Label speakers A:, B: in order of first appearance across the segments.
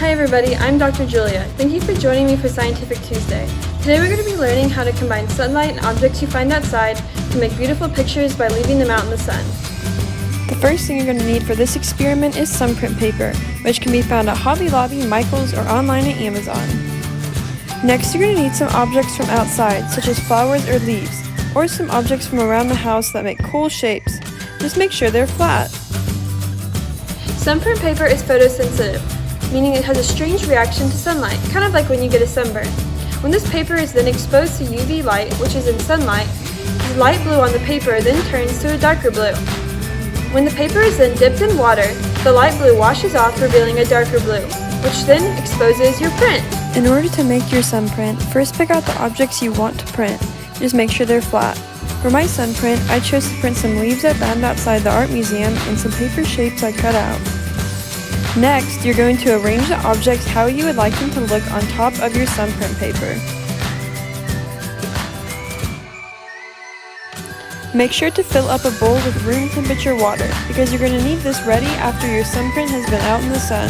A: Hi everybody, I'm Dr. Julia. Thank you for joining me for Scientific Tuesday. Today we're going to be learning how to combine sunlight and objects you find outside to make beautiful pictures by leaving them out in the sun. The first thing you're going to need for this experiment is sunprint paper, which can be found at Hobby Lobby, Michael's, or online at Amazon. Next, you're going to need some objects from outside, such as flowers or leaves, or some objects from around the house that make cool shapes. Just make sure they're flat. Sunprint paper is photosensitive, meaning it has a strange reaction to sunlight, kind of like when you get a sunburn. When this paper is then exposed to UV light, which is in sunlight, the light blue on the paper then turns to a darker blue. When the paper is then dipped in water, the light blue washes off, revealing a darker blue, which then exposes your print. In order to make your sunprint, first pick out the objects you want to print. Just make sure they're flat. For my sunprint, I chose to print some leaves I found outside the art museum and some paper shapes I cut out. Next, you're going to arrange the objects how you would like them to look on top of your sunprint paper. Make sure to fill up a bowl with room temperature water, because you're going to need this ready after your sunprint has been out in the sun.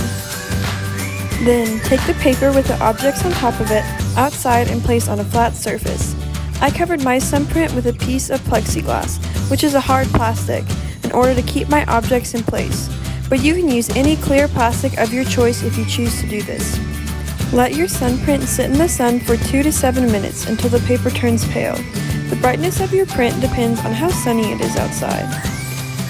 A: Then, take the paper with the objects on top of it outside and place on a flat surface. I covered my sunprint with a piece of plexiglass, which is a hard plastic, in order to keep my objects in place. But you can use any clear plastic of your choice if you choose to do this. Let your sunprint sit in the sun for 2 to 7 minutes until the paper turns pale. The brightness of your print depends on how sunny it is outside.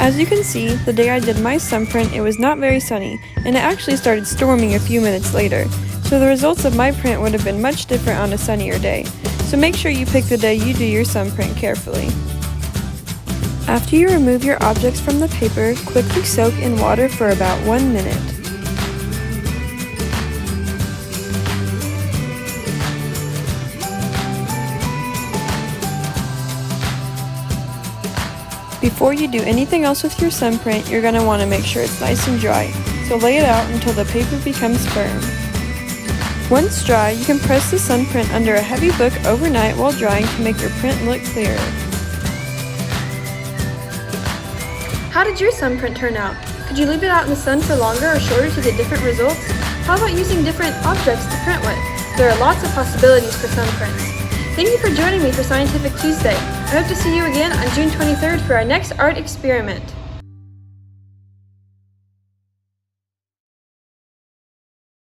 A: As you can see, the day I did my sunprint, it was not very sunny, and it actually started storming a few minutes later, so the results of my print would have been much different on a sunnier day. So make sure you pick the day you do your sunprint carefully. After you remove your objects from the paper, quickly soak in water for about 1 minute. Before you do anything else with your sunprint, you're going to want to make sure it's nice and dry, so lay it out until the paper becomes firm. Once dry, you can press the sunprint under a heavy book overnight while drying to make your print look clearer. How did your sunprint turn out? Could you leave it out in the sun for longer or shorter to get different results? How about using different objects to print with? There are lots of possibilities for sunprints. Thank you for joining me for Scientific Tuesday. I hope to see you again on June 23rd for our next art experiment.